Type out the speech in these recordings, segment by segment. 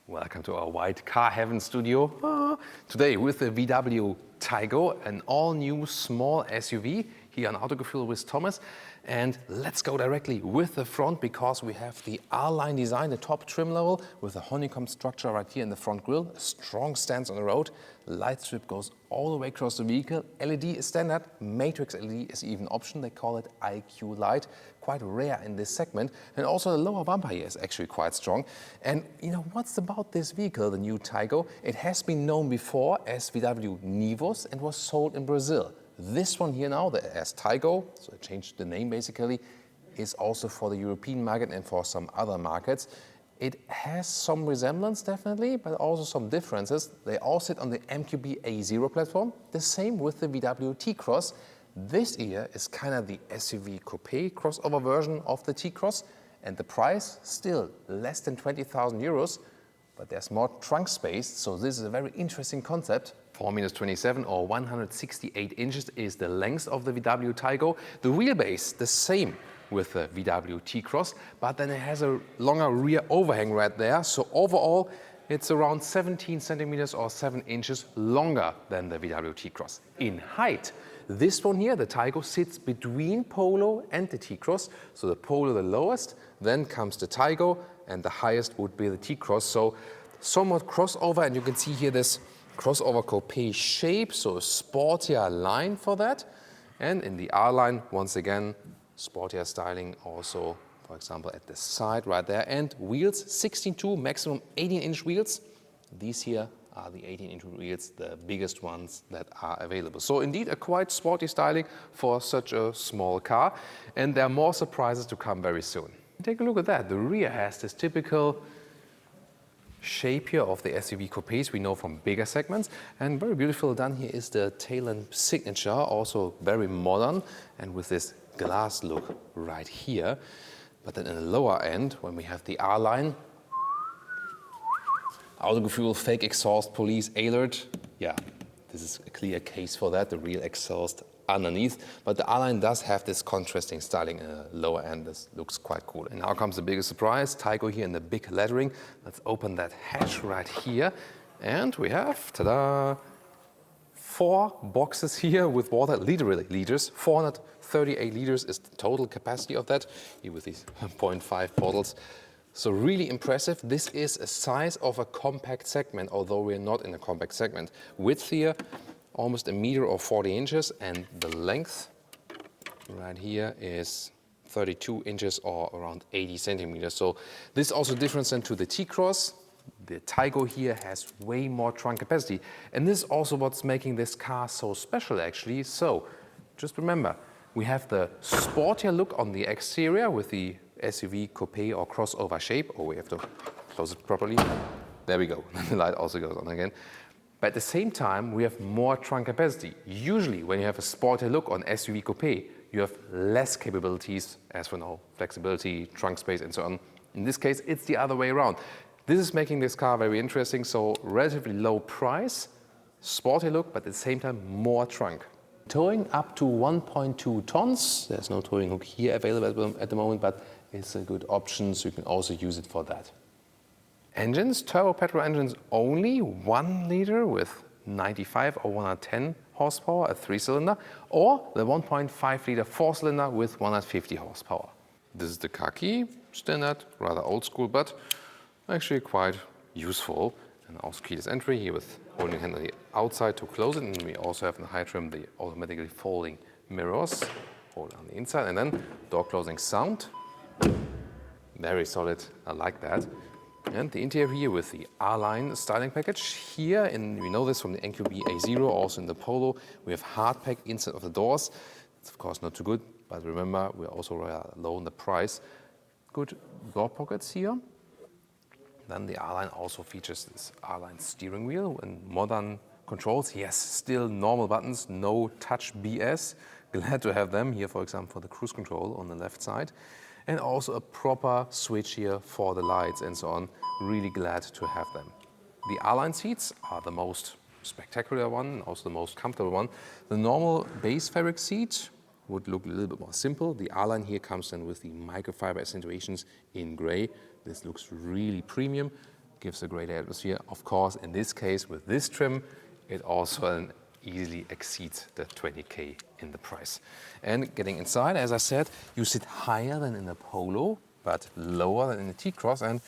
Welcome to our white car heaven studio. Today with the VW Taigo, an all-new small SUV here on Autogefuel with Thomas. And let's go directly with the front because we have the R-Line design, the top trim level with a honeycomb structure right here in the front grille, a strong stance on the road, light strip goes all the way across the vehicle, LED is standard, matrix LED is even option, they call it IQ Light, quite rare in this segment, and also the lower bumper here is actually quite strong. And you know what's about this vehicle, the new Taigo? It has been known before as VW Nivus and was sold in Brazil. This one here now, the S Taigo, so I changed the name basically, is also for the European market and for some other markets. It has some resemblance definitely, but also some differences. They all sit on the MQB A0 platform, the same with the VW T Cross. This here is kind of the SUV coupe crossover version of the T Cross, and the price still less than 20,000 euros, but there's more trunk space, so this is a very interesting concept. 4-27 or 168 inches is the length of the VW Taigo. The wheelbase, the same with the VW T-Cross, but then it has a longer rear overhang right there. So overall, it's around 17 centimeters or 7 inches longer than the VW T-Cross. In height, this one here, the Taigo, sits between Polo and the T-Cross. So the Polo the lowest, then comes the Taigo, and the highest would be the T-Cross. So somewhat crossover, and you can see here this crossover coupe shape, so a sportier line for that. And in the R-Line, once again, sportier styling also, for example, at the side right there. And wheels, 16.2, maximum 18-inch wheels. These here are the 18-inch wheels, the biggest ones that are available. So indeed, a quite sporty styling for such a small car. And there are more surprises to come very soon. Take a look at that. The rear has this typical shape here of the SUV coupes we know from bigger segments, and very beautiful done here is the tail lamp signature, also very modern and with this glass look right here. But then in the lower end, when we have the R-Line, Autogefuel fake exhaust police alert, yeah, this is a clear case for that, the real exhaust underneath, but the R-Line does have this contrasting styling in the lower end. This looks quite cool. And now comes the biggest surprise, Taigo here in the big lettering. Let's open that hatch right here. And we have, ta-da, 4 boxes here with water, literally liters. 438 liters is the total capacity of that, here with these 0.5 bottles. So really impressive. This is a size of a compact segment, although we're not in a compact segment. Width here, almost 1 meter or 40 inches, and the length right here is 32 inches or around 80 centimeters. So this is also different than to the T-Cross. The Taigo here has way more trunk capacity, and this is also what's making this car so special actually. So just remember, we have the sportier look on the exterior with the SUV coupe or crossover shape. Oh, we have to close it properly. There we go. The light also goes on again. But at the same time, we have more trunk capacity. Usually, when you have a sporty look on SUV coupe, you have less capabilities as for now, flexibility, trunk space, and so on. In this case, it's the other way around. This is making this car very interesting. So relatively low price, sporty look, but at the same time, more trunk. Towing up to 1.2 tons. There's no towing hook here available at the moment, but it's a good option, so you can also use it for that. Engines, turbo petrol engines only, 1 liter with 95 or 110 horsepower, a 3-cylinder, or the 1.5 liter 4-cylinder with 150 horsepower. This is the car key, standard, rather old school, but actually quite useful. And also keyless entry here with holding hand on the outside to close it, and we also have in the high trim the automatically folding mirrors, hold on the inside, and then door closing sound. Very solid, I like that. And the interior here with the R-Line styling package. Here, we know this from the MQB A0, also in the Polo, we have hard pack inside of the doors. It's of course not too good, but remember, we're also low in the price. Good door pockets here. Then the R-Line also features this R-Line steering wheel and modern controls. Yes, still normal buttons, no touch BS. Glad to have them here, for example, for the cruise control on the left side. And also a proper switch here for the lights and so on. Really glad to have them. The R-Line seats are the most spectacular one, also the most comfortable one. The normal base fabric seat would look a little bit more simple. The R-Line here comes in with the microfiber accentuations in gray. This looks really premium. gives a great atmosphere. Of course, in this case, with this trim, it also easily exceeds the 20K in the price. And getting inside, as I said, you sit higher than in the Polo, but lower than in the T Cross, and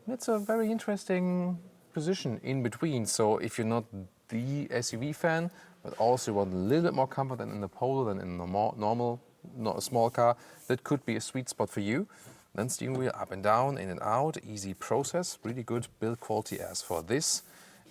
it's a very interesting position in between. So if you're not the SUV fan, but also want a little bit more comfort than in the Polo, than in the normal, not a small car, that could be a sweet spot for you. Then steering wheel up and down, in and out, easy process, really good build quality as for this.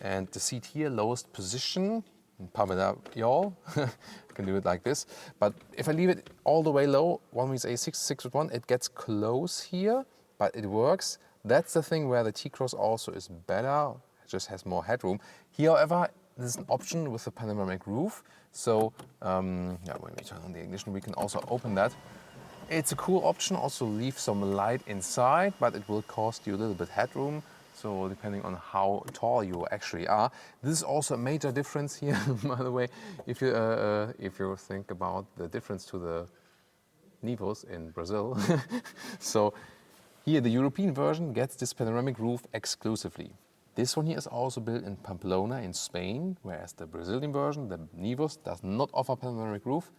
And the seat here, lowest position, pump it up, y'all. I can do it like this. But if I leave it all the way low, one means A6, 6 it gets close here, but it works. That's the thing where the T Cross also is better, it just has more headroom. Here, however, there's an option with the panoramic roof. So, when we turn on the ignition, we can also open that. It's a cool option, also leave some light inside, but it will cost you a little bit headroom. So depending on how tall you actually are. This is also a major difference here, by the way, if you think about the difference to the Nivos in Brazil. So here the European version gets this panoramic roof exclusively. This one here is also built in Pamplona in Spain, whereas the Brazilian version, the Nivos, does not offer panoramic roof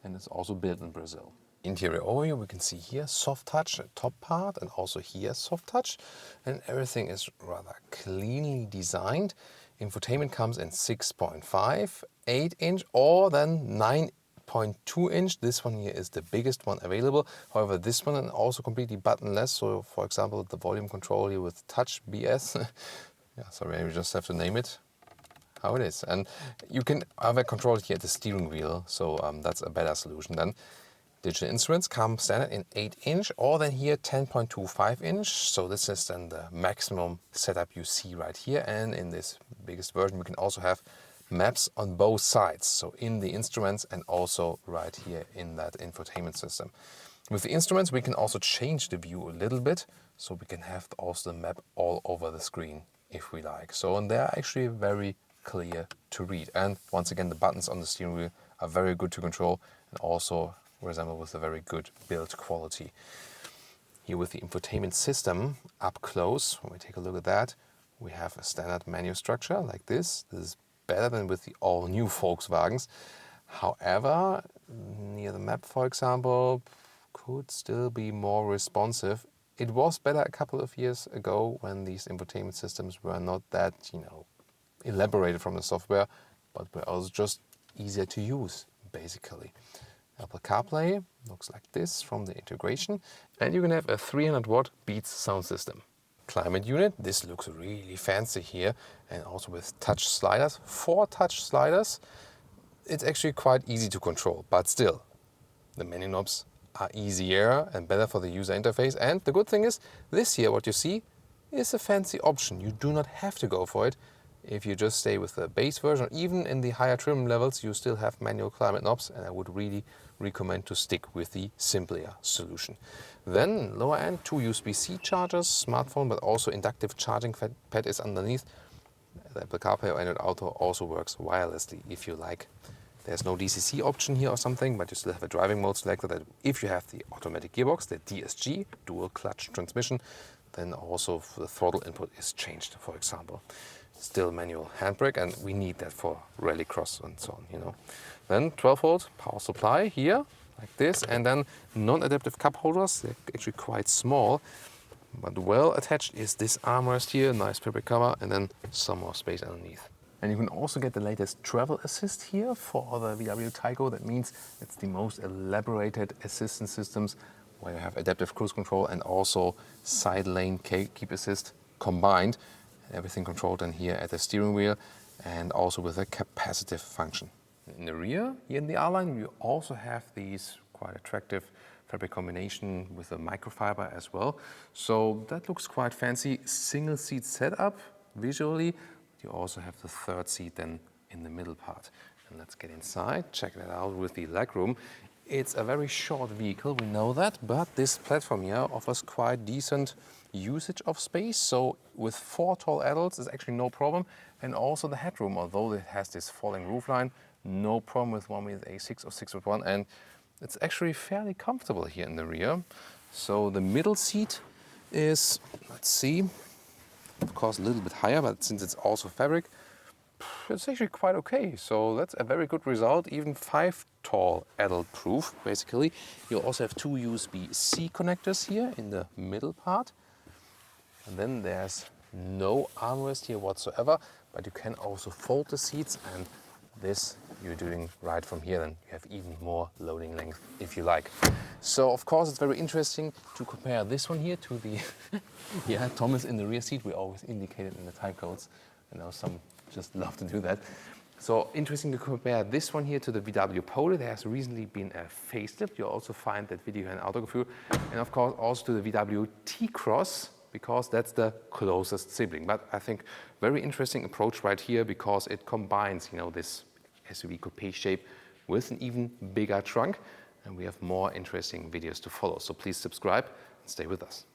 and it's also built in Brazil. Interior overview, we can see here soft touch, top part, and also here soft touch, and everything is rather cleanly designed. Infotainment comes in 6.5, 8-inch, or then 9.2-inch. This one here is the biggest one available. However, this one is also completely buttonless. So, for example, the volume control here with touch BS. Yeah, sorry, we just have to name it how it is. And you can have it controlled here at the steering wheel, so that's a better solution then. Digital instruments come standard in 8-inch or then here 10.25-inch. So this is then the maximum setup you see right here. And in this biggest version, we can also have maps on both sides. So in the instruments and also right here in that infotainment system. With the instruments, we can also change the view a little bit. So we can have also the map all over the screen if we like. So, and they're actually very clear to read. And once again, the buttons on the steering wheel are very good to control and also resemble with a very good build quality. Here with the infotainment system up close, when we take a look at that, we have a standard menu structure like this. This is better than with the all-new Volkswagens. However, near the map, for example, could still be more responsive. It was better a couple of years ago when these infotainment systems were not that, elaborated from the software, but were also just easier to use, basically. Apple CarPlay looks like this from the integration, and you can have a 300-watt Beats sound system. Climate unit, this looks really fancy here, and also with touch sliders, 4 touch sliders. It's actually quite easy to control, but still, the menu knobs are easier and better for the user interface. And the good thing is, this here, what you see, is a fancy option. You do not have to go for it. If you just stay with the base version, even in the higher trim levels, you still have manual climate knobs, and I would really recommend to stick with the simpler solution. Then, lower end, 2 USB-C chargers, smartphone, but also inductive charging pad is underneath. The Apple CarPlay or Android Auto also works wirelessly if you like. There's no DCC option here or something, but you still have a driving mode selector that if you have the automatic gearbox, the DSG, dual clutch transmission, then also the throttle input is changed, for example. Still manual handbrake, and we need that for rallycross and so on, Then 12-volt power supply here, like this, and then non-adaptive cup holders. They're actually quite small, but well attached is this armrest here, nice fabric cover, and then some more space underneath. And you can also get the latest travel assist here for the VW Taigo. That means it's the most elaborated assistance systems where you have adaptive cruise control and also side lane keep assist combined. Everything controlled then here at the steering wheel and also with a capacitive function. In the rear, here in the R-Line, you also have these quite attractive fabric combination with a microfiber as well. So that looks quite fancy. Single seat setup visually. You also have the third seat then in the middle part. And let's get inside, check that out with the legroom. It's a very short vehicle, we know that, but this platform here offers quite decent usage of space. So with 4 tall adults, it's actually no problem. And also the headroom, although it has this falling roofline, no problem with one with A6 or 6'1", and it's actually fairly comfortable here in the rear. So the middle seat is, let's see, of course a little bit higher, but since it's also fabric, it's actually quite okay. So that's a very good result, even 5 tall adult proof, basically. You also have 2 USB-C connectors here in the middle part. And then there's no armrest here whatsoever, but you can also fold the seats, and this you're doing right from here, then you have even more loading length if you like. So of course it's very interesting to compare this one here to the yeah, Thomas in the rear seat. We always indicate it in the type codes. I know some just love to do that. So interesting to compare this one here to the VW Polo. There has recently been a facelift. You'll also find that video here in Autogefuel. And of course also to the VW T Cross, because that's the closest sibling. But I think very interesting approach right here, because it combines, you know, this SUV coupe shape with an even bigger trunk. And we have more interesting videos to follow. So please subscribe and stay with us.